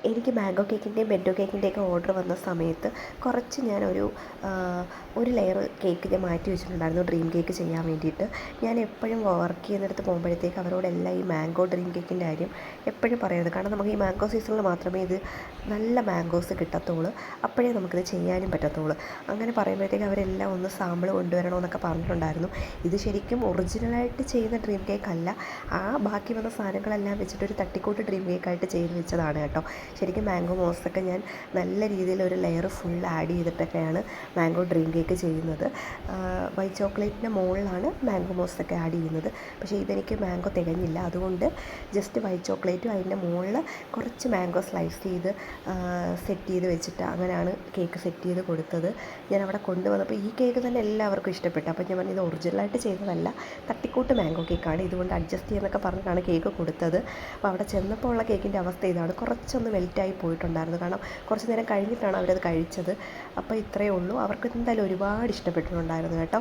എനിക്ക് mango കേക്കിൻ്റെയും ബെൻറ്റോ കേക്കിൻ്റെയൊക്കെ order വന്ന സമയത്ത് കുറച്ച് ഞാനൊരു ഒരു ലെയർ കേക്ക് ഞാൻ മാറ്റി വെച്ചിട്ടുണ്ടായിരുന്നു ഡ്രീം കേക്ക് ചെയ്യാൻ വേണ്ടിയിട്ട്. ഞാൻ എപ്പോഴും വർക്ക് ചെയ്യുന്നിടത്ത് പോകുമ്പോഴത്തേക്ക് അവരോടെല്ലാം ഈ മാംഗോ ഡ്രീം കേക്കിൻ്റെ കാര്യം എപ്പോഴും പറയുന്നത്. കാരണം നമുക്ക് ഈ മാംഗോ സീസണിൽ മാത്രമേ ഇത് നല്ല മാംഗോസ് കിട്ടത്തുള്ളൂ, അപ്പോഴേ നമുക്കിത് ചെയ്യാനും പറ്റത്തുള്ളൂ. അങ്ങനെ പറയുമ്പോഴത്തേക്ക് അവരെല്ലാം ഒന്ന് സാമ്പിൾ കൊണ്ടുവരണമെന്നൊക്കെ പറഞ്ഞിട്ടുണ്ടായിരുന്നു. ഇത് ശരിക്കും ഒറിജിനലായിട്ട് ചെയ്യുന്ന ഡ്രീം കേക്ക് അല്ല, ആ ബാക്കി വന്ന സാധനങ്ങളെല്ലാം വെച്ചിട്ടൊരു തട്ടിക്കൂട്ട് ഡ്രീം കേക്കായിട്ട് ചെയ്ത് വെച്ചതാണ് കേട്ടോ. ശരിക്കും മാംഗോ മോസൊക്കെ ഞാൻ നല്ല രീതിയിൽ ഒരു ലെയർ ഫുൾ ആഡ് ചെയ്തിട്ടൊക്കെയാണ് മാംഗോ ഡ്രീം കേക്ക് ചെയ്യുന്നത്. വൈറ്റ് ചോക്ലേറ്റിൻ്റെ മുകളിലാണ് മാംഗോ മോസൊക്കെ ആഡ് ചെയ്യുന്നത്. പക്ഷേ ഇതെനിക്ക് മാംഗോ തികഞ്ഞില്ല, അതുകൊണ്ട് ജസ്റ്റ് വൈറ്റ് ചോക്ലേറ്റും അതിൻ്റെ മുകളിൽ കുറച്ച് മാംഗോ സ്ലൈസ് ചെയ്ത് സെറ്റ് ചെയ്ത് വെച്ചിട്ട് അങ്ങനെയാണ് കേക്ക് സെറ്റ് ചെയ്ത് കൊടുത്തത്. ഞാൻ അവിടെ കൊണ്ടുവന്നപ്പോൾ ഈ കേക്ക് തന്നെ എല്ലാവർക്കും ഇഷ്ടപ്പെട്ടു. അപ്പോൾ ഞാൻ പറഞ്ഞു ഇത് ഒറിജിനലായിട്ട് ചെയ്തതല്ല, തട്ടിക്കൂട്ട് മാംഗോ കേക്കാണ്, ഇതുകൊണ്ട് അഡ്ജസ്റ്റ് ചെയ്യുന്നൊക്കെ പറഞ്ഞിട്ടാണ് കേക്ക് കൊടുത്തത്. അപ്പോൾ അവിടെ ചെന്നപ്പോൾ ഉള്ള കേക്കിൻ്റെ അവസ്ഥ ഇതാണ്. കുറച്ചൊന്ന് മെൽറ്റായി പോയിട്ടുണ്ടായിരുന്നു, കാരണം കുറച്ച് നേരം കഴിഞ്ഞിട്ടാണ് അവരത് കഴിച്ചത്. അപ്പോൾ ഇത്രയേ ഉള്ളൂ. അവർക്ക് എന്തായാലും ഒരുപാട് ഇഷ്ടപ്പെട്ടിട്ടുണ്ടായിരുന്നു കേട്ടോ.